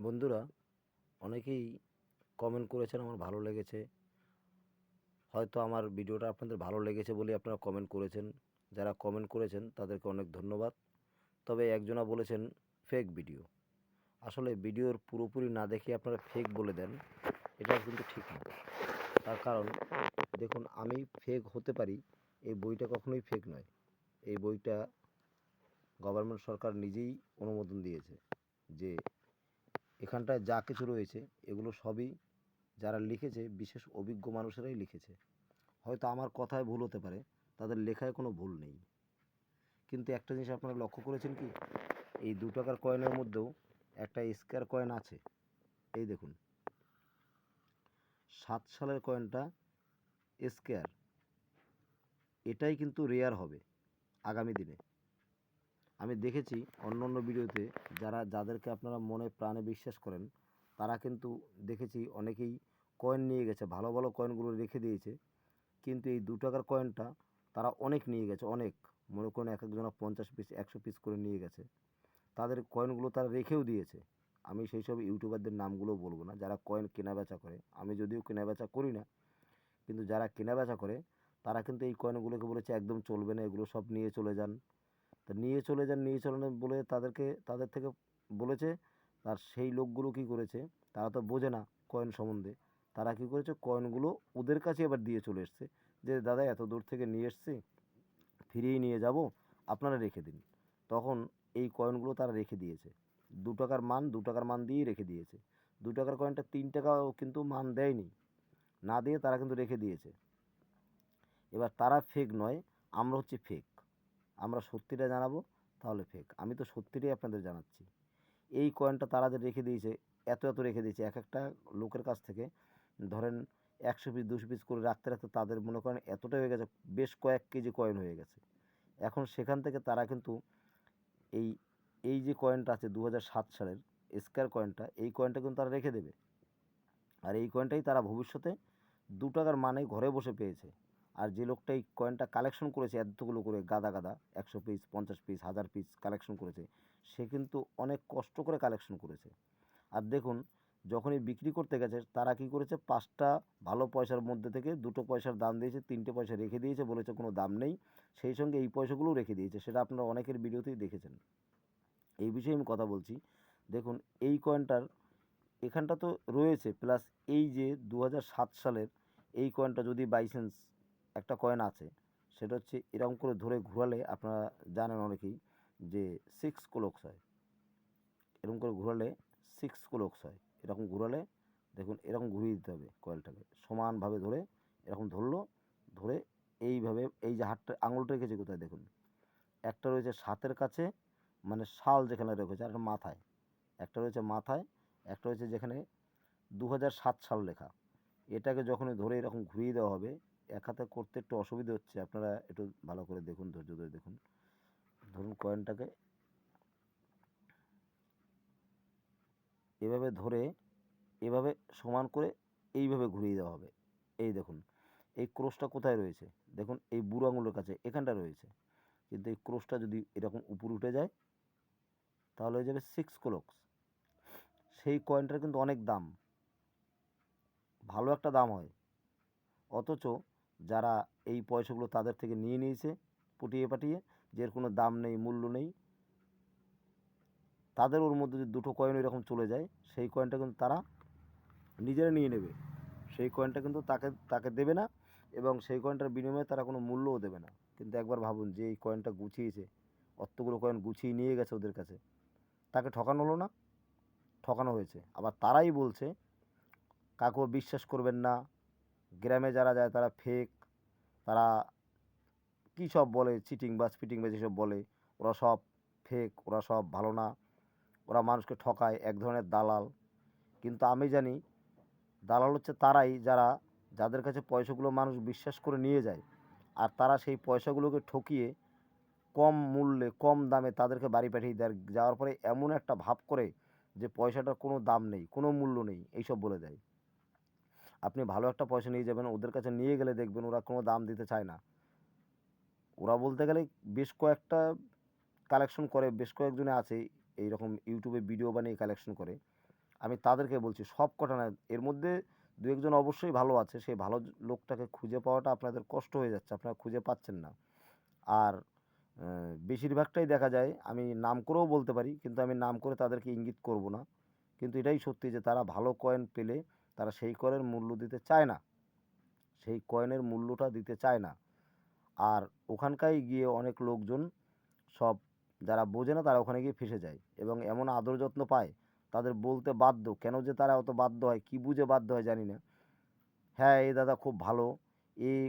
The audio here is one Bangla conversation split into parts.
বন্ধুরা, অনেকেই কমেন্ট করেছেন, আমার ভালো লেগেছে। হয়তো আমার ভিডিওটা আপনাদের ভালো লেগেছে বলেই আপনারা কমেন্ট করেছেন। যারা কমেন্ট করেছেন তাদেরকে অনেক ধন্যবাদ। তবে একজনা বলেছেন ফেক ভিডিও। আসলে ভিডিওর পুরোপুরি না দেখে আপনারা ফেক বলে দেন, এটা কিন্তু ঠিক না। তার কারণ দেখুন, আমি ফেক হতে পারি, এই বইটা কখনোই ফেক নয়। এই বইটা গভর্নমেন্ট সরকার নিজেই অনুমোদন দিয়েছে যে এখানটায় যা কিছু রয়েছে এগুলো সবই যারা লিখেছে বিশেষ অভিজ্ঞ মানুষেরাই লিখেছে। হয়তো আমার কথায় ভুল হতে পারে, তাদের লেখায় কোনো ভুল নেই। কিন্তু একটা জিনিস আপনারা লক্ষ্য করেছেন কি, এই 2 টাকার কয়েনের মধ্যেও একটা স্কোয়ার কয়েন আছে। এই দেখুন, 7 সালের কয়েনটা স্কোয়ার। এটাই কিন্তু রেয়ার হবে আগামী দিনে। আমি দেখেছি অন্য অন্য ভিডিওতে যাদেরকে আপনারা মনে প্রাণে বিশ্বাস করেন, তারা কিন্তু দেখেছি অনেকেই কয়েন নিয়ে গেছে, ভালো ভালো কয়েনগুলো রেখে দিয়েছে। কিন্তু এই 2 টাকার কয়েনটা তারা অনেক নিয়ে গেছে, অনেক। মনে করেন এক একজনা 50 পিস 100 পিস করে নিয়ে গেছে। তাদের কয়েনগুলো তারা রেখেও দিয়েছে। আমি সেই সব ইউটিউবারদের নামগুলো বলবো না যারা কয়েন কেনাবেচা করে। আমি যদিও কেনাবেচা করি না, কিন্তু যারা কেনাবেচা করে তারা কিন্তু এই কয়েনগুলোকে বলেছে একদম চলবে না, এগুলো সব নিয়ে চলে যান। তা নিয়ে চলে যান বলে তাদের থেকে বলেছে। আর সেই লোকগুলো কী করেছে, তারা তো বোঝে না কয়েন সম্বন্ধে। তারা কী করেছে, কয়েনগুলো ওদের কাছে এবার দিয়ে চলে এসছে যে দাদা এত দূর থেকে নিয়ে এসছি, ফিরিয়ে নিয়ে যাব, আপনারা রেখে দিন। তখন এই কয়েনগুলো তারা রেখে দিয়েছে। 2 টাকার মান দিয়েই রেখে দিয়েছে। 2 টাকার কয়েনটা 3 টাকাও কিন্তু মান দেয়নি, না দিয়ে তারা কিন্তু রেখে দিয়েছে। এবার তারা ফেক নয়, আমরা হচ্ছে ফেক। আমরা সত্যিটা জানাবো, তাহলে ফেক। আমি তো সত্যিটাই আপনাদের জানাচ্ছি। এই কয়েনটা তারা যে রেখে দিয়েছে, এত এত রেখে দিয়েছে, এক একটা লোকের কাছ থেকে ধরেন 100 পিস 200 পিস করে রাখতে রাখতে তাদের মনে করেন এতটা হয়ে গেছে, বেশ কয়েক কেজি কয়েন হয়ে গেছে। এখন সেখান থেকে তারা কিন্তু এই এই যে কয়েনটা আছে 2007 সালের স্কয়ার কয়েনটা, এই কয়েনটা কিন্তু তারা রেখে দেবে। আর এই কয়েনটাই তারা ভবিষ্যতে 2 টাকার মানে ঘরে বসে পেয়েছে। আর যে লোকটা এই কয়েনটা কালেকশন করেছে এতগুলো করে গাদা গাদা, 100 পিস 50 পিস 1000 পিস কালেকশন করেছে, সে কিন্তু অনেক কষ্ট করে কালেকশন করেছে। আর দেখুন, যখনই বিক্রি করতে গেছে তারা কী করেছে, 5টা ভালো পয়সার মধ্যে থেকে 2 পয়সার দাম দিয়েছে, 3টে পয়সা রেখে দিয়েছে, বলেছে কোনো দাম নেই। সেই সঙ্গে এই পয়সাগুলোও রেখে দিয়েছে, সেটা আপনারা অনেকের ভিডিওতেই দেখেছেন। এই বিষয়ে আমি কথা বলছি। দেখুন, এই কয়েনটার এখানটা তো রয়েছে, প্লাস এই যে 2007 সালের এই কয়েনটা যদি বাই চান্স একটা কয়েন আছে, সেটা হচ্ছে এরকম করে ধরে ঘোরালে আপনারা জানেন অনেকেই যে 6 ক্লোকস হয়। এরকম করে ঘোরালে 6 ক্লোকস হয়। এরকম ঘোরালে দেখুন, এরকম ঘুরিয়ে দিতে হবে কয়েলটাকে সমানভাবে ধরে। এরকম ধরলো, ধরে এইভাবে এই যে হাতটা আঙুলটা রেখেছে কোথায় দেখুন, একটা রয়েছে সাতের কাছে, মানে শাল যেখানে রেখেছে, আর একটা মাথায়, একটা রয়েছে মাথায়, একটা রয়েছে যেখানে 2007 সাল লেখা। এটাকে যখনই ধরে এরকম ঘুরিয়ে দেওয়া হবে, এক হাতে করতে একটু অসুবিধা হচ্ছে, আপনারা একটু ভালো করে দেখুন, ধৈর্য ধরে দেখুন। ধরুন কয়েনটাকে এভাবে ধরে, এভাবে সমান করে এইভাবে ঘুরিয়ে দেওয়া হবে। এই দেখুন, এই ক্রসটা কোথায় রয়েছে দেখুন, এই বুড়ো আঙুলের কাছে এখানটা রয়েছে। কিন্তু এই ক্রসটা যদি এরকম উপরে উঠে যায়, তাহলে হয়ে যাবে 6 ক্লোকস। সেই কয়েনটার কিন্তু অনেক দাম, ভালো একটা দাম হয়। অথচ যারা এই পয়সাগুলো তাদের থেকে নিয়ে নিয়েছে পটিয়ে পাটিয়ে, যে এর কোনো দাম নেই, মূল্য নেই, তাদের ওর মধ্যে যদি 2টো কয়েন এরকম চলে যায়, সেই কয়েনটা কিন্তু তারা নিজেরা নিয়ে নেবে। সেই কয়েনটা কিন্তু তাকে তাকে দেবে না, এবং সেই কয়েনটার বিনিময়ে তারা কোনো মূল্যও দেবে না। কিন্তু একবার ভাবুন, যে এই কয়েনটা গুছিয়েছে, অতগুলো কয়েন গুছিয়ে নিয়ে গেছে ওদের কাছে, তাকে ঠকানো হলো না? ঠকানো হয়েছে। আবার তারাই বলছে কাকেও বিশ্বাস করবেন না, গ্রামে যারা যায় তারা ফেক, তারা কী সব বলে, চিটিংবাজ ফিটিংবাজ এসব বলে, ওরা সব ফেক, ওরা সব ভালো না, ওরা মানুষকে ঠকায়, এক ধরনের দালাল। কিন্তু আমি জানি দালাল হচ্ছে তারাই যাদের কাছে পয়সাগুলো মানুষ বিশ্বাস করে নিয়ে যায়, আর তারা সেই পয়সাগুলোকে ঠকিয়ে কম মূল্যে কম দামে তাদেরকে বাড়ি পাঠিয়ে দেয়। যাওয়ার পরে এমন একটা ভাব করে যে পয়সাটার কোনো দাম নেই, কোনো মূল্য নেই, এইসব বলে দেয়। আপনি ভালো একটা পয়সা নিয়ে যাবেন, ওদের কাছে নিয়ে গেলে দেখবেন ওরা কোনো দাম দিতে চায় না। ওরা বলতে গেলে বেশ কয়েকটা কালেকশন করে, বেশ কয়েকজনে আছে এইরকম ইউটিউবে ভিডিও বানিয়ে কালেকশন করে। আমি তাদেরকে বলছি, সব কটা না, এর মধ্যে দু একজন অবশ্যই ভালো আছে, সেই ভালো লোকটাকে খুঁজে পাওয়াটা আপনাদের কষ্ট হয়ে যাচ্ছে, আপনারা খুঁজে পাচ্ছেন না। আর বেশিরভাগটাই দেখা যায়, আমি নাম করেও বলতে পারি, কিন্তু আমি নাম করে তাদেরকে ইঙ্গিত করব না, কিন্তু এটাই সত্যি যে তারা ভালো কয়েন পেলে তারা সেই কয়েনের মূল্য দিতে চায় না, সেই কয়েনের মূল্যটা দিতে চায় না। আর ওখানকায় গিয়ে অনেক লোকজন, সব যারা বোঝে না, তারা ওখানে গিয়ে ফেঁসে যায় এবং এমন আদর যত্ন পায়, তাদের বলতে বাধ্য। কেন যে তারা অত বাধ্য হয়, কী বুঝে বাধ্য হয় জানি না। হ্যাঁ, এই দাদা খুব ভালো, এই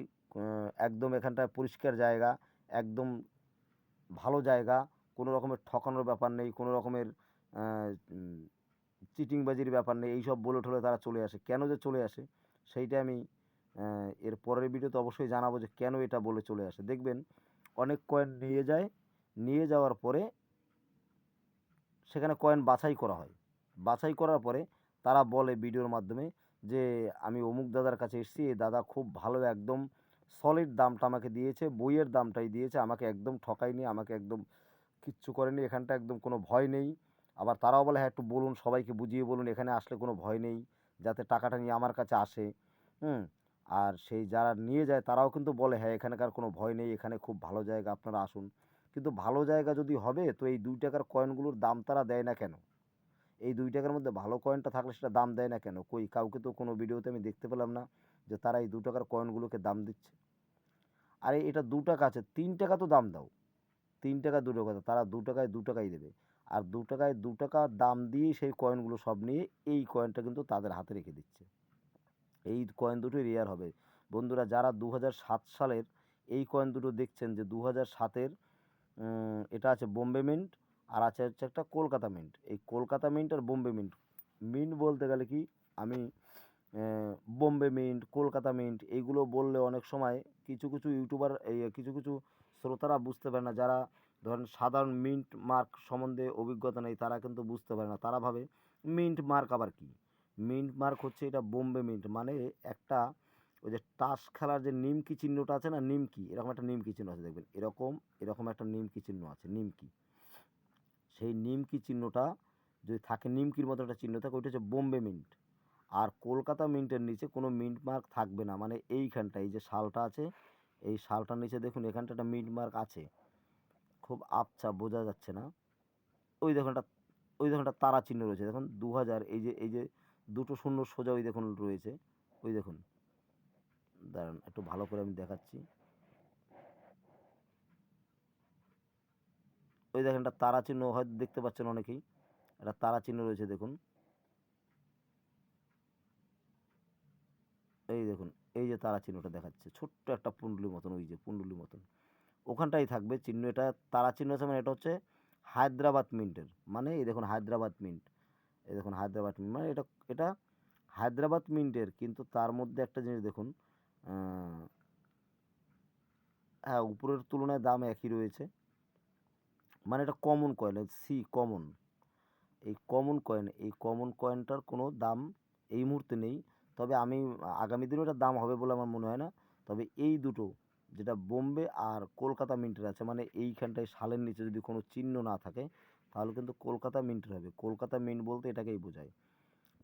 একদম এখানটায় পরিষ্কার জায়গা, একদম ভালো জায়গা, কোনো রকমের ঠকানোর ব্যাপার নেই, কোনো রকমের চিটিংবাজির ব্যাপার নেই, এইসব বলে ঠলে তারা চলে আসে। কেন যে চলে আসে সেইটা আমি এর পরের ভিডিওতে অবশ্যই জানাবো যে কেন এটা বলে চলে আসে। দেখবেন অনেক কয়েন নিয়ে যায়, নিয়ে যাওয়ার পরে সেখানে কয়েন বাছাই করা হয়, বাছাই করার পরে তারা বলে ভিডিওর মাধ্যমে যে আমি অমুক দাদার কাছে এসেছি, এই দাদা খুব ভালো, একদম সলিড দামটা আমাকে দিয়েছে, বইয়ের দামটাই দিয়েছে, আমাকে একদম ঠকায়নি, আমাকে একদম কিচ্ছু করেনি, এখানটা একদম কোনো ভয় নেই। আবার তারাও বলে হ্যাঁ একটু বলুন, সবাইকে বুঝিয়ে বলুন এখানে আসলে কোনো ভয় নেই, যাতে টাকাটা নিয়ে আমার কাছে আসে। হুম। আর সেই যারা নিয়ে যায় তারাও কিন্তু বলে হ্যাঁ এখানকার কোনো ভয় নেই, এখানে খুব ভালো জায়গা, আপনারা আসুন। কিন্তু ভালো জায়গা যদি হবে তো এই 2 টাকার কয়েনগুলোর দাম তারা দেয় না কেন? এই 2 টাকার মধ্যে ভালো কয়েনটা থাকলে সেটা দাম দেয় না কেন? কই কাউকে তো কোনো ভিডিওতে আমি দেখতে পেলাম না যে তারা এই 2 টাকার কয়েনগুলোকে দাম দিচ্ছে। আরে এটা 2 টাকা আছে, 3 টাকা তো দাম দাও। 3 টাকা 2 টাকা, তারা 2 টাকায় 2 টাকাই দেবে। আর 2 টাকায় 2 টাকা দাম দিয়েই সেই কয়েনগুলো সব নিয়ে এই কয়েনটা কিন্তু তাদের হাতে রেখে দিচ্ছে। এই কয়েন দুটোই রেয়ার হবে। বন্ধুরা, যারা 2007 সালের এই কয়েন দুটো দেখছেন, যে 2007-এর এটা আছে বোম্বে মিন্ট, আর আছে হচ্ছে একটা কলকাতা মিন্ট। এই কলকাতা মিন্ট আর বোম্বে মিন্ট, মিন্ট বলতে গেলে কি, আমি বোম্বে মিন্ট, কলকাতা মিন্ট এইগুলো বললে অনেক সময় কিছু কিছু ইউটিউবার, এই কিছু কিছু শ্রোতারা বুঝতে পারে না, যারা ধরেন সাধারণ মিন্ট মার্ক সম্বন্ধে অভিজ্ঞতা নেই, তারা কিন্তু বুঝতে পারে না, তারা ভাবে মিন্ট মার্ক আবার কি। মিন্ট মার্ক হচ্ছে এটা বোম্বে মিন্ট, মানে একটা ওই যে তাস খেলার যে নিমকি চিহ্নটা আছে না, নিমকি, এরকম একটা নিমকি চিহ্ন আছে দেখবেন, এরকম এরকম একটা নিমকি চিহ্ন আছে, নিমকি। সেই নিমকি চিহ্নটা যদি থাকে, নিমকির মতো একটা চিহ্ন থাকে, ওইটা হচ্ছে বোম্বে মিন্ট। আর কলকাতা মিন্টের নিচে কোনো মিন্ট মার্ক থাকবে না, মানে এইখানটা, এই যে শালটা আছে, এই শালটার নিচে দেখুন এখানটা একটা মিন্ট মার্ক আছে, খুব আবছা বোঝা যাচ্ছে না। ওই দেখুন একটা, ওই দেখুন একটা তারা চিহ্ন রয়েছে দেখুন, 2000, এই যে দুটো শূন্য সোজা ওই দেখুন রয়েছে, ওই দেখুন, দাঁড়ান একটু ভালো করে আমি দেখাচ্ছি। ওই দেখেন একটা তারা চিহ্ন হয়তো দেখতে পাচ্ছেন অনেকেই, একটা তারা চিহ্ন রয়েছে দেখুন, এই দেখুন, এই যে তারা চিহ্নটা দেখাচ্ছে ছোট্ট একটা পুণ্ডলির মতন, ওই যে পুণ্ডলির মতন ওখানটাই থাকবে চিহ্ন, এটা তারা চিহ্ন আছে, মানে এটা হচ্ছে হায়দ্রাবাদ মিন্টের, মানে এই দেখুন হায়দ্রাবাদ মিন্ট, এই দেখুন হায়দ্রাবাদ মিন্ট, মানে এটা এটা হায়দ্রাবাদ মিন্টের, কিন্তু তার মধ্যে একটা জিনিস দেখুন, হ্যাঁ উপরের তুলনায় দাম একই রয়েছে, মানে এটা কমন কয়েন, সি কমন, এই কমন কয়েন, এই কমন কয়েনটার কোনো দাম এই মুহূর্তে নেই। তবে আমি আগামী দিনেও এটার দাম হবে বলে আমার মনে হয় না। তবে এই দুটো, যেটা বোম্বে আর কলকাতা মিন্টের আছে, মানে এইখানটায় শালের নিচে যদি কোনো চিহ্ন না থাকে, তাহলে কিন্তু কলকাতা মিন্টের হবে। কলকাতা মিন্ট বলতে এটাকেই বোঝায়।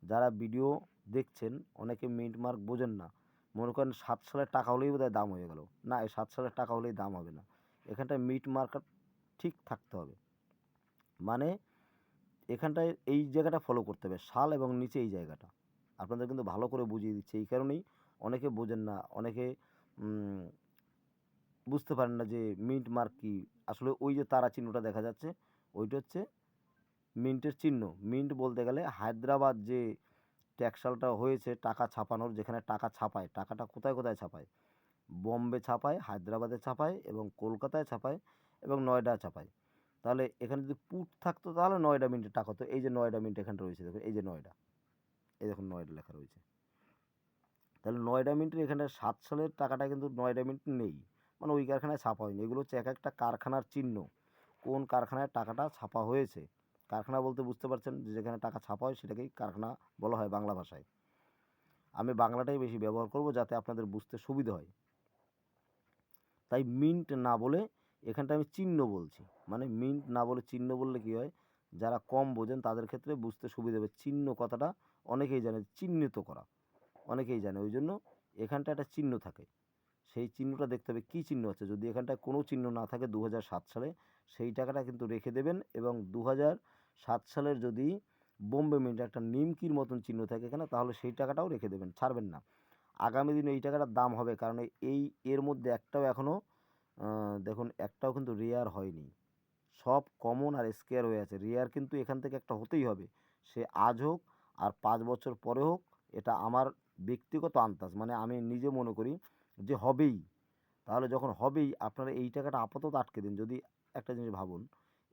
যারা ভিডিও দেখছেন অনেকে মিন্ট মার্ক বোঝেন না, মনে করেন 7 সালের টাকা হলেই বোধহয় দাম হয়ে গেল, না এই 7 সালের টাকা হলেই দাম হবে না, এখানটায় মিন্ট মার্কার ঠিক থাকতে হবে, মানে এখানটায় এই জায়গাটা ফলো করতে হবে, শাল এবং নিচে এই জায়গাটা। আপনাদের কিন্তু ভালো করে বুঝিয়ে দিচ্ছে, এই কারণেই অনেকে বোঝেন না, অনেকে উম, বুঝতে পারেন না যে মিন্ট মার্ক কী। আসলে ওই যে তারা চিহ্নটা দেখা যাচ্ছে, ওইটা হচ্ছে মিন্টের চিহ্ন। মিন্ট বলতে গেলে হায়দ্রাবাদ যে ট্যাক্সালটা হয়েছে টাকা ছাপানোর, যেখানে টাকা ছাপায়, টাকাটা কোথায় কোথায় ছাপায়, বম্বে ছাপায়, হায়দ্রাবাদে ছাপায় এবং কলকাতায় ছাপায় এবং নয়ডা ছাপায়। তাহলে এখানে যদি পুট থাকতো তাহলে নয়ডা মিন্টের টাকা হতো। এই যে নয়ডা মিন্ট এখানটা রয়েছে দেখুন, এই যে নয়ডা, এই দেখুন নয়ডা লেখা রয়েছে। তাহলে নয়ডা মিন্টের এখানে 7 সালের টাকাটা কিন্তু নয়ডা মিন্ট নেই, মানে ওই কারখানায় ছাপা হয়নি। এগুলো হচ্ছে এক একটা কারখানার চিহ্ন, কোন কারখানায় টাকাটা ছাপা হয়েছে। কারখানা বলতে বুঝতে পারছেন, যে যেখানে টাকা ছাপা হয় সেটাকেই কারখানা বলা হয় বাংলা ভাষায়। আমি বাংলাটাই বেশি ব্যবহার করব যাতে আপনাদের বুঝতে সুবিধা হয়। তাই মিন্ট না বলে এখানটা আমি চিহ্ন বলছি, মানে মিন্ট না বলে চিহ্ন বললে কী হয়, যারা কম বোঝেন তাদের ক্ষেত্রে বুঝতে সুবিধা হবে। চিহ্ন কথাটা অনেকেই জানে, চিহ্নিত করা অনেকেই জানে, ওই জন্য এখানটা একটা চিহ্ন থাকে, সেই চিহ্নটা দেখতে হবে কী চিহ্ন আছে। যদি এখানটায় কোনো চিহ্ন না থাকে 2007 সালে, সেই টাকাটা কিন্তু রেখে দেবেন। এবং 2007 সালের যদি বোম্বে মিন্ট একটা নিমকির মতন চিহ্ন থাকে এখানে, তাহলে সেই টাকাটাও রেখে দেবেন, ছাড়বেন না। আগামী দিনে এই টাকাটার দাম হবে, কারণ এর মধ্যে একটাও এখনও দেখুন একটাও কিন্তু রেয়ার হয়নি, সব কমন আর স্কেয়ার হয়ে আছে। রেয়ার কিন্তু এখান থেকে একটা হতেই হবে, সে আজ হোক আর 5 বছর পরে হোক। এটা আমার ব্যক্তিগত আন্দাজ, মানে আমি নিজে মনে করি যে হবেই। তাহলে যখন হবেই, আপনারা এই টাকাটা আপাতত আটকে দিন। যদি একটা জিনিস ভাবুন,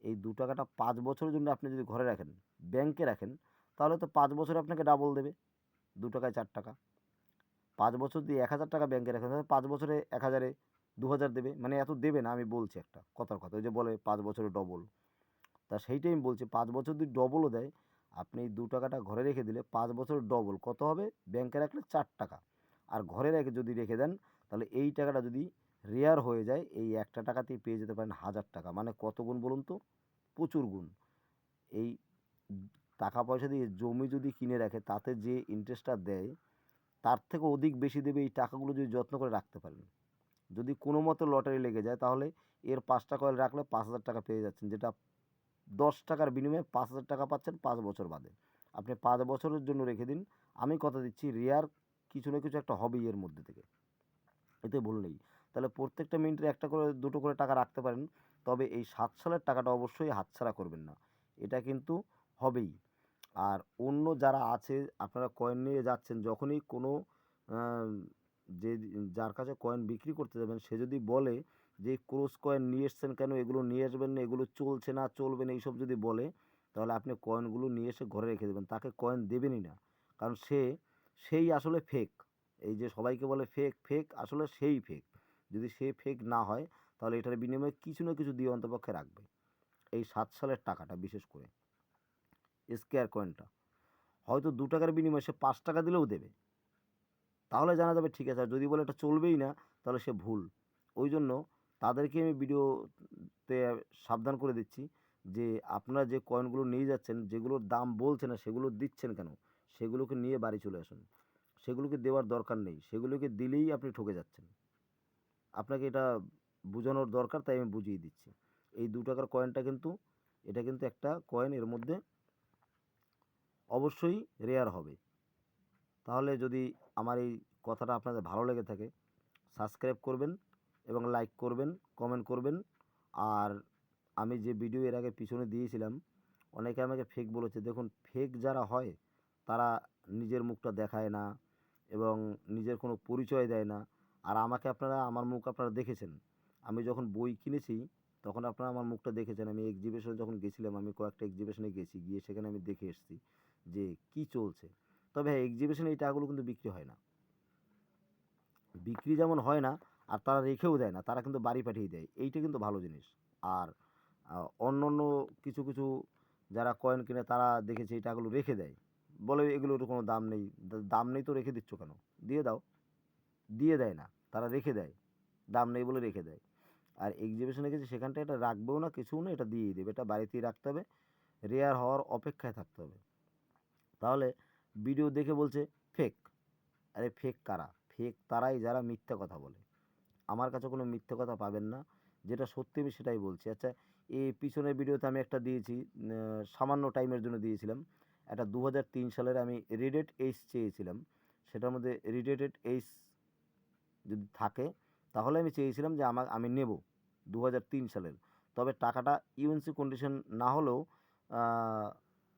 এই 2 টাকাটা 5 বছরের জন্য আপনি যদি ঘরে রাখেন, ব্যাংকে রাখেন, তাহলে তো 5 বছরে আপনাকে ডাবল দেবে, 2 টাকায় 4 টাকা। 5 বছর দিয়ে 1,000 টাকা ব্যাংকে রাখেন, তাহলে 5 বছরে 1,000-এ 2,000 দেবে, মানে এত দেবে না, আমি বলছি একটা কথার কথা, ওই যে বলে 5 বছরে ডবল। তা সেইটাই আমি বলছি, 5 বছর যদি ডবলও দেয়, আপনি 2 টাকাটা ঘরে রেখে দিলে 5 বছর ডবল কত হবে, ব্যাংকে রাখলে 4 টাকা। আর ঘরে রেখে যদি রেখে দেন, তাহলে এই টাকাটা যদি রেয়ার হয়ে যায়, এই একটা টাকাতেই পেয়ে যেতে পারেন 1,000 টাকা। মানে কত গুণ বলুন তো, প্রচুর গুণ। এই টাকা পয়সা দিয়ে জমি যদি কিনে রাখে, তাতে যে ইন্টারেস্টটা দেয়, তার থেকে অধিক বেশি দেবে এই টাকাগুলো যদি যত্ন করে রাখতে পারেন। যদি কোনো মতে লটারি লেগে যায়, তাহলে এর 5টা কয়েল রাখলে 5,000 টাকা পেয়ে যাচ্ছেন, যেটা 10 টাকার বিনিময়ে 5,000 টাকা পাচ্ছেন 5 বছর বাদে। আপনি 5 বছরের জন্য রেখে দিন, আমি কথা দিচ্ছি রেয়ার কিছু না কিছু একটা হবেই এর মধ্যে থেকে, এতে ভুল নেই। তাহলে প্রত্যেকটা মিনিটে একটা করে দুটো করে টাকা রাখতে পারেন, তবে এই 7 সালের টাকাটা অবশ্যই হাতছাড়া করবেন না, এটা কিন্তু হবেই। আর অন্য যারা আছে, আপনারা কয়েন নিয়ে যাচ্ছেন, যখনই কোনো আহ, যে যার কাছে কয়েন বিক্রি করতে যাবেন, সে যদি বলে যে ক্রোস কয়েন নিয়ে এসছেন কেন, এগুলো নিয়ে আসবেন না, এগুলো চলছে না, চলবে না, এইসব যদি বলে, তাহলে আপনি কয়েনগুলো নিয়ে এসে ঘরে রেখে দেবেন, তাকে কয়েন দেবেনই না। কারণ সেই আসলে ফেক। এই যে সবাইকে বলে ফেক ফেক, আসলে সেই ফেক। যদি সে ফেক না হয়, তাহলে এটার বিনিময়ে কিছু না কিছু দিয়ে অন্তপক্ষে রাখবে। এই 7 সালের টাকাটা বিশেষ করে স্কোয়ার কয়েনটা হয়তো 2 টাকার বিনিময়ে সে 5 টাকা দিলেও দেবে, তাহলে জানা যাবে ঠিক আছে। আর যদি বলে এটা চলবেই না, তাহলে সে ভুল। ওই জন্য তাদেরকে আমি ভিডিওতে সাবধান করে দিচ্ছি যে আপনারা যে কয়েনগুলো নিয়ে যাচ্ছেন, যেগুলোর দাম বলছে না সেগুলো দিচ্ছেন কেন, সেগুলোকে নিয়ে বাড়ি চলে আসুন। সেগুলোকে দেওয়ার দরকার নেই, সেগুলোকে দিলেই আপনি ঠকে যাচ্ছেন। আপনাকে এটা বোঝানোর দরকার, তাই আমি বুঝিয়ে দিচ্ছি। এই 2 টাকার কয়েনটা কিন্তু, এটা কিন্তু একটা কয়েন, এর মধ্যে অবশ্যই রেয়ার হবে। তাহলে যদি আমার এই কথাটা আপনাদের ভালো লেগে থাকে, সাবস্ক্রাইব করবেন এবং লাইক করবেন, কমেন্ট করবেন। আর আমি যে ভিডিও এর আগে পিছনে দিয়েছিলাম, অনেকে আমাকে ফেক বলেছে। দেখুন, ফেক যারা হয় তারা নিজের মুখটা দেখায় না এবং নিজের কোনো পরিচয় দেয় না। আর আমাকে আপনারা, আমার মুখ আপনারা দেখেছেন, আমি যখন বই কিনেছি তখন আপনারা আমার মুখটা দেখেছেন। আমি এক্সিবিশনে যখন গেছিলাম, আমি কয়েকটা এক্সিবিশনে গেছি, গিয়ে সেখানে আমি দেখে এসেছি যে কী চলছে। তবে হ্যাঁ, এক্সিবিশনে এই টাকাগুলো কিন্তু বিক্রি হয় না, বিক্রি যেমন হয় না, আর তারা রেখেও দেয় না, তারা কিন্তু বাড়ি পাঠিয়ে দেয়, এইটা কিন্তু ভালো জিনিস। আর অন্য অন্য কিছু কিছু যারা কয়েন কিনে, তারা দেখেছি এই টাকাগুলো রেখে দেয়, বলে এগুলোর কোনো দাম নেই। দাম নেই তো রেখে দিচ্ছ কেন, দিয়ে দাও। দিয়ে দেয় না, তারা রেখে দেয়, দাম নেই বলে রেখে দেয়। আর এক্সিবিশনে গেছে, সেখানটা এটা রাখবেও না, কিছুও না, এটা দিয়েই দেবে, এটা বাড়িতেই রাখতে হবে, রেয়ার হওয়ার অপেক্ষায় থাকতে হবে। তাহলে ভিডিও দেখে বলছে ফেক, আরে ফেক কারা? ফেক তারাই যারা মিথ্যা কথা বলে। আমার কাছে কোনো মিথ্যে কথা পাবেন না, যেটা সত্যি আমি সেটাই বলছি। আচ্ছা, এই পিছনের ভিডিওতে আমি একটা দিয়েছি, সামান্য টাইমের জন্য দিয়েছিলাম, একটা 2003 সালের আমি রিডেড এইস চেয়েছিলাম, সেটার মধ্যে রিডেটেড এইস যদি থাকে, তাহলে আমি চেয়েছিলাম যে আমি নেব 2003 সালের। তবে টাকাটা ইউএনসি কন্ডিশন না হলেও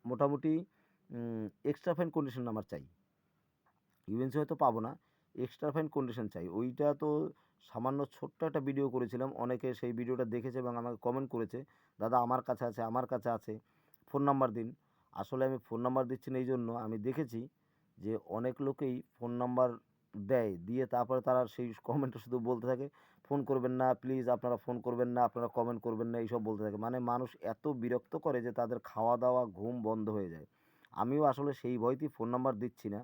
মোটামুটি এক্সট্রা ফাইন কন্ডিশন আমার চাই। ইউএনসি হয়তো পাবো না, এক্সট্রা ফাইন কন্ডিশন চাই। ওইটা তো সামান্য ছোট্ট একটা ভিডিও করেছিলাম, অনেকে সেই ভিডিওটা দেখেছে এবং আমাকে কমেন্ট করেছে, দাদা আমার কাছে আছে, আমার কাছে আছে, ফোন নাম্বার দিন। আসলে আমি ফোন নাম্বার দিচ্ছি না, এই জন্য আমি দেখেছি যে অনেক লোকেই ফোন নাম্বার দেয়, দিয়ে তারপরে তারা সেই কমেন্টে শুধু বলতে থাকে ফোন করবেন না প্লিজ, আপনারা ফোন করবেন না, আপনারা কমেন্ট করবেন না, এইসব বলতে থাকে। মানে মানুষ এত বিরক্ত করে যে তাদের খাওয়া দাওয়া ঘুম বন্ধ হয়ে যায়। আমিও আসলে সেই ভয়তেই ফোন নাম্বার দিচ্ছি না।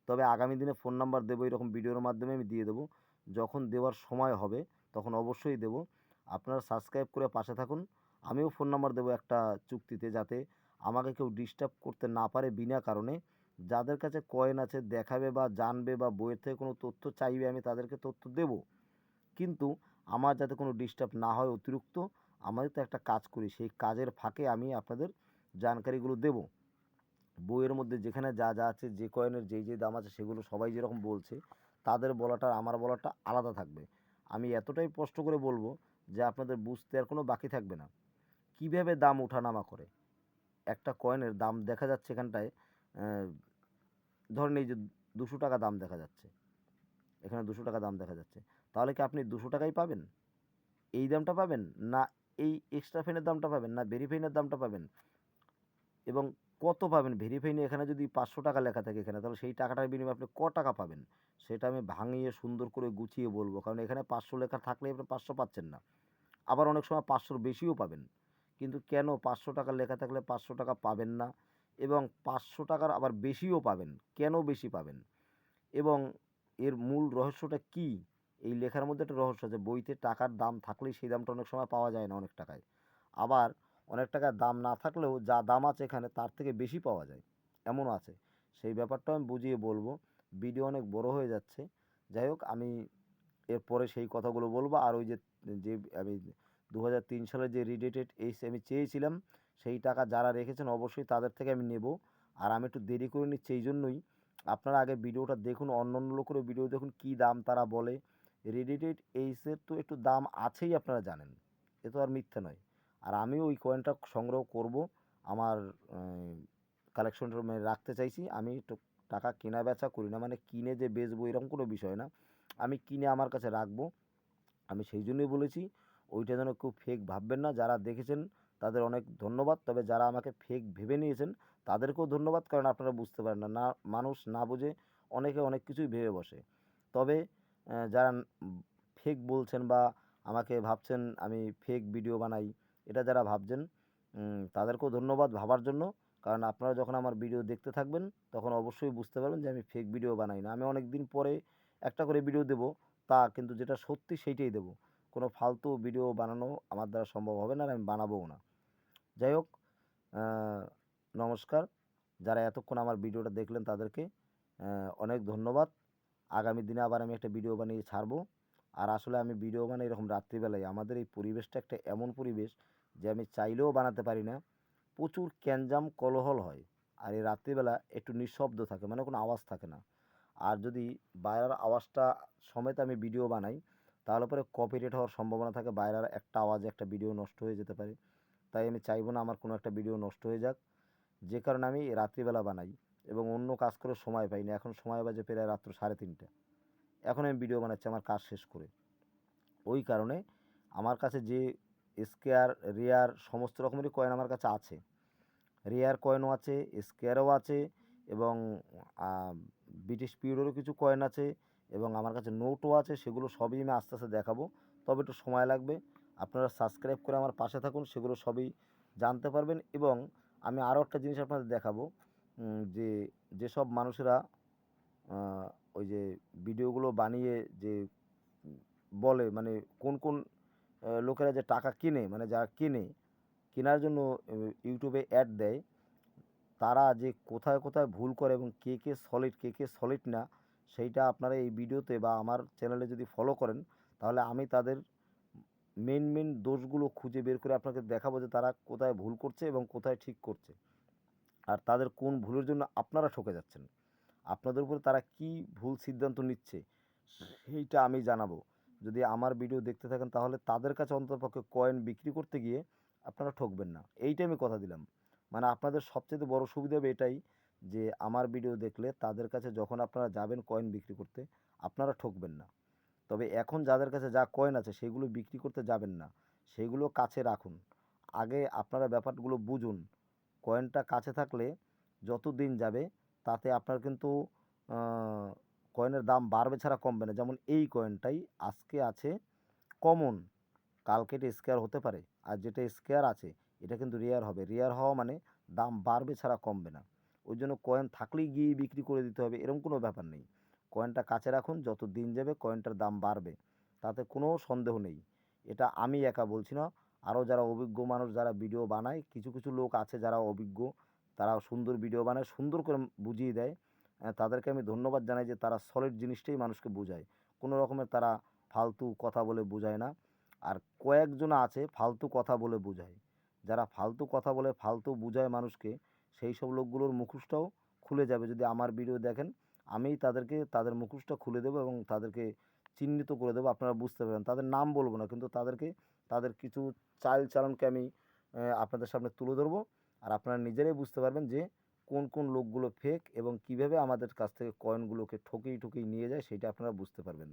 তবে আগামী দিনে ফোন নাম্বার দেবো, এরকম ভিডিওর মাধ্যমে আমি দিয়ে দেবো। যখন দেওয়ার সময় হবে তখন অবশ্যই দেবো। আপনারা সাবস্ক্রাইব করে পাশে থাকুন। আমিও ফোন নাম্বার দেবো একটা চুক্তিতে, যাতে আমাকে কেউ ডিস্টার্ব করতে না পারে বিনা কারণে। যাদের কাছে কয়েন আছে দেখাবে বা জানবে বা বইয়ের থেকে কোনো তথ্য চাইবে, আমি তাদেরকে তথ্য দেব। কিন্তু আমার যাতে কোনো ডিস্টার্ব না হয় অতিরিক্ত, আমি তো একটা কাজ করি, সেই কাজের ফাঁকে আমি আপনাদের জানকারিগুলো দেব। বইয়ের মধ্যে যেখানে যা যা আছে, যে কয়েনের যেই দাম আছে, সেগুলো সবাই যেরকম বলছে, তাদের বলাটা আর আমার বলাটা আলাদা থাকবে। আমি এতটাই স্পষ্ট করে বলবো যে আপনাদের বুঝতে আর কোনো বাকি থাকবে না। কীভাবে দাম ওঠানামা করে, একটা কয়েনের দাম দেখা যাচ্ছে এখানটায়, ধরেন এই যে 200 টাকা দাম দেখা যাচ্ছে, এখানে 200 টাকা দাম দেখা যাচ্ছে, তাহলে কি আপনি 200 টাকাই পাবেন? এই দামটা পাবেন, না এই এক্সট্রা ফেনের দামটা পাবেন, না ভেরিফাইনের দামটা পাবেন? এবং কত পাবেন? ভেরিফাইনে এখানে যদি 500 টাকা লেখা থাকে এখানে, তাহলে সেই টাকাটার বিনিময়ে আপনি টাকা পাবেন? সেটা আমি ভাঙিয়ে সুন্দর করে গুছিয়ে বলবো, কারণ এখানে 500 লেখা থাকলে আপনি 500 পাচ্ছেন না। আবার অনেক সময় 500-র বেশিও পাবেন। কিন্তু কেন 500 টাকা লেখা থাকলে 500 টাকা পাবেন না, এবং 500 টাকার আবার বেশিও পাবেন? কেন বেশি পাবেন? এবং এর মূল রহস্যটা কী? এই লেখার মধ্যে একটা রহস্য আছে। বইতে টাকার দাম থাকলেই সেই দামটা অনেক সময় পাওয়া যায় না অনেক টাকায়। আবার অনেক টাকার দাম না থাকলেও যা দাম আছে এখানে তার থেকে বেশি পাওয়া যায়, এমনও আছে। সেই ব্যাপারটাও আমি বুঝিয়ে বলবো। ভিডিও অনেক বড় হয়ে যাচ্ছে। যাই হোক, আমি এরপরে সেই কথাগুলো বলবো। আর ওই যে যে আমি 2003 সালে যে রিডেটেড এইচ আমি চেয়েছিলাম, সেই টাকা যারা রেখেছেন অবশ্যই তাদের থেকে আমি নেব। আর আমি একটু দেরি করে নিচ্ছি এই জন্যই, আপনারা আগে ভিডিওটা দেখুন, অন্য অন্য লোকেরও ভিডিও দেখুন কী দাম তারা বলে। রেডিটেড এইচের তো একটু দাম আছেই, আপনারা জানেন, এ তো আর মিথ্যে নয়। আর আমিও ওই কয়েনটা সংগ্রহ করব, আমার কালেকশন রুমে রাখতে চাইছি। আমি একটু টাকা কেনা বেচা করি না, মানে কিনে যে বেচবো এরকম কোনো বিষয় না, আমি কিনে আমার কাছে রাখবো। আমি সেই জন্যই বলেছি, ওইটা যেন কেউ ফেক ভাববেন না। যারা দেখেছেন তাদের অনেক ধন্যবাদ, তবে যারা আমাকে ফেক ভেবে নিয়েছেন তাদেরকেও ধন্যবাদ, কারণ আপনারা বুঝতে পারেন না, মানুষ না বুঝে অনেকে অনেক কিছুই ভেবে বসে। তবে যারা ফেক বলছেন বা আমাকে ভাবছেন আমি ফেক ভিডিও বানাই, এটা যারা ভাবছেন তাদেরকেও ধন্যবাদ ভাবার জন্য। কারণ আপনারা যখন আমার ভিডিও দেখতে থাকবেন তখন অবশ্যই বুঝতে পারবেন যে আমি ফেক ভিডিও বানাই না। আমি অনেক দিন পরে একটা করে ভিডিও দেবো, তা কিন্তু যেটা সত্যি সেইটাই দেবো। কোনো ফালতু ভিডিও বানানো আমার দ্বারা সম্ভব হবে না, আর আমি বানাবোও না। যাই হোক, নমস্কার। যারা এতক্ষণ আমার ভিডিওটা দেখলেন তাদেরকে অনেক ধন্যবাদ। আগামী দিনে আবার আমি একটা ভিডিও বানিয়ে ছাড়বো। আর আসলে আমি ভিডিও বানাই এরকম রাত্রিবেলায়। আমাদের এই পরিবেশটা একটা এমন পরিবেশ যে আমি চাইলেও বানাতে পারি না। প্রচুর গ্যাঞ্জাম কোলাহল হয়। আর এই রাত্রিবেলা একটু নিঃশব্দ থাকে, মানে কোনো আওয়াজ থাকে না। আর যদি বাইরের আওয়াজটা সমেত আমি ভিডিও বানাই, তাহলে পরে কপিরাইট হওয়ার সম্ভাবনা থাকে। বাইরের একটা আওয়াজে একটা ভিডিও নষ্ট হয়ে যেতে পারে। তাই আমি চাইবো না আমার কোনো একটা ভিডিও নষ্ট হয়ে যাক। যে কারণে আমি রাত্রিবেলা বানাই এবং অন্য কাজ করে সময় পাই না। এখন সময় বাজে প্রায় রাত্র 3:30। এখন আমি ভিডিও বানাচ্ছি আমার কাজ শেষ করে। ওই কারণে আমার কাছে যে স্কেয়ার, রেয়ার সমস্ত রকমেরই কয়েন আমার কাছে আছে। রেয়ার কয়েনও আছে, স্কেয়ারও আছে, এবং ব্রিটিশ পিরিয়ডেরও কিছু কয়েন আছে, এবং আমার কাছে নোটও আছে। সেগুলো সবই আমি আস্তে আস্তে দেখাবো, তবে একটু সময় লাগবে। আপনারা সাবস্ক্রাইব করে আমার পাশে থাকুন, সেগুলো সবই জানতে পারবেন। এবং আমি আরও একটা জিনিস আপনাদের দেখাবো, যে যেসব মানুষেরা ওই যে ভিডিওগুলো বানিয়ে যে বলে, মানে কোন কোন লোকেরা যে টাকা কেনে, মানে যারা কেনার জন্য ইউটিউবে অ্যাড দেয়, তারা যে কোথায় কোথায় ভুল করে এবং কে কে সলিড কে কে সলিড না, সেইটা আপনারা এই ভিডিওতে বা আমার চ্যানেলে যদি ফলো করেন, তাহলে আমি তাদের মেন দোষগুলো খুঁজে বের করে আপনাকে দেখাবো যে তারা কোথায় ভুল করছে এবং কোথায় ঠিক করছে, আর তাদের কোন ভুলের জন্য আপনারা ঠকে যাচ্ছেন। আপনাদের উপরে তারা কি ভুল সিদ্ধান্ত নিচ্ছে সেইটা আমি জানাবো। যদি আমার ভিডিও দেখতে থাকেন তাহলে তাদের কাছে অন্ততপক্ষে কয়েন বিক্রি করতে গিয়ে আপনারা ঠকবেন না, এইটাই আমি কথা দিলাম। মানে আপনাদের সবচেয়ে বড় সুবিধা হবে এটাই, যে আমার ভিডিও দেখলে তাদের কাছে যখন আপনারা যাবেন কয়েন বিক্রি করতে, আপনারা ঠকবেন না। তবে এখন যাদের কাছে যা কয়েন আছে সেগুলো বিক্রি করতে যাবেন না, সেগুলো কাছে রাখুন। আগে আপনারা ব্যাপারগুলো বুঝুন। কয়েনটা কাছে থাকলে যত দিন যাবে তাতে আপনার কিন্তু কয়েনের দাম বাড়বে ছাড়া কমবে না। যেমন এই কয়েনটাই আজকে আছে কমন, কালকে এটা স্কেয়ার হতে পারে, আর যেটা স্কেয়ার আছে এটা কিন্তু রেয়ার হবে। রেয়ার হওয়া মানে দাম বাড়বে ছাড়া কমবে না। ওই জন্য কয়েন থাকলেই গিয়ে বিক্রি করে দিতে হবে এরকম কোনো ব্যাপার নেই। কয়েনটা কাছে রাখুন, যত দিন যাবে কয়েনটার দাম বাড়বে, তাতে কোনো সন্দেহ নেই। এটা আমি একা বলছি না, আরও যারা অভিজ্ঞ মানুষ যারা ভিডিও বানায়, কিছু কিছু লোক আছে যারা অভিজ্ঞ, তারা সুন্দর ভিডিও বানায়, সুন্দর করে বুঝিয়ে দেয়। তাদেরকে আমি ধন্যবাদ জানাই যে তারা সলিড জিনিসটাই মানুষকে বোঝায়, কোনো রকমের তারা ফালতু কথা বলে বোঝায় না। আর কয়েকজন আছে ফালতু কথা বলে বোঝায়, যারা ফালতু কথা বলে ফালতু বোঝায় মানুষকে, সেই সব লোকগুলোর মুখোশটাও খুলে যাবে যদি আমার ভিডিও দেখেন। আমিই তাদেরকে তাদের মুখোশটা খুলে দেবো এবং তাদেরকে চিহ্নিত করে দেবো, আপনারা বুঝতে পারবেন। তাদের নাম বলবো না, কিন্তু তাদেরকে তাদের কিছু চালচলনকে আমি আপনাদের সামনে তুলে ধরবো। আর আপনারা নিজেরাই বুঝতে পারবেন যে কোন কোন লোকগুলো ফেক এবং কীভাবে আমাদের কাছ থেকে কয়েনগুলোকে ঠকিয়ে ঠকিয়ে নিয়ে যায়, সেটা আপনারা বুঝতে পারবেন।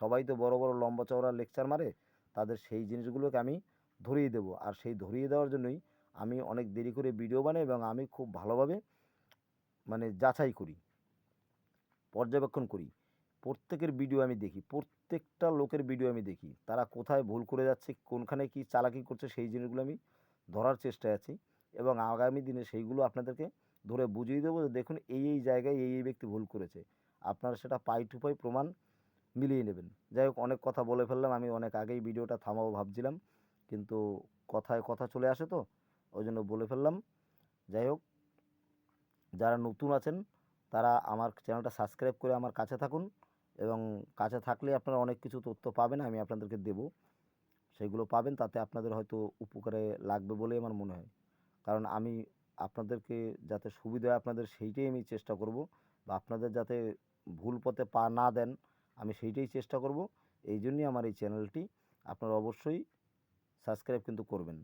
সবাই তো বড় বড় লম্বা চওড়া লেকচার মারে, তাদের সেই জিনিসগুলোকে আমি ধরিয়ে দেবো। আর সেই ধরিয়ে দেওয়ার জন্যই আমি অনেক দেরি করে ভিডিও বানাই এবং আমি খুব ভালোভাবে মানে যাচাই করি, পর্যবেক্ষণ করি। প্রত্যেকের ভিডিও আমি দেখি, প্রত্যেকটা লোকের ভিডিও আমি দেখি, তারা কোথায় ভুল করে যাচ্ছে, কোনখানে কী চালাকি করছে, সেই জিনিসগুলো আমি ধরার চেষ্টায় আছি। এবং আগামী দিনে সেইগুলো আপনাদেরকে ধরে বুঝিয়ে দেবো যে দেখুন এই এই জায়গায় এই এই ব্যক্তি ভুল করেছে। আপনারা সেটা পাই টু পাই প্রমাণ মিলিয়ে নেবেন। যাই হোক, অনেক কথা বলে ফেললাম, আমি অনেক আগেই ভিডিওটা থামাবো ভাবছিলাম, কিন্তু কথায় কথা চলে আসে তো, ওই জন্য বলে ফেললাম। যাই হোক, যারা নতুন আছেন তারা আমার চ্যানেলটা সাবস্ক্রাইব করে আমার কাছে থাকুন, এবং কাছে থাকলে আপনারা অনেক কিছু তথ্য পাবেন, আমি আপনাদেরকে দেবো, সেগুলো পাবেন, তাতে আপনাদের হয়তো উপকারে লাগবে বলেই আমার মনে হয়। কারণ আমি আপনাদেরকে যাতে সুবিধা হয় আপনাদের, সেইটাই আমি চেষ্টা করব, বা আপনাদের যাতে ভুল পথে পা না দেন আমি সেইটাই চেষ্টা করব। এই জন্যই আমার এই চ্যানেলটি, আপনারা অবশ্যই সাবস্ক্রাইব কিন্তু করবেন।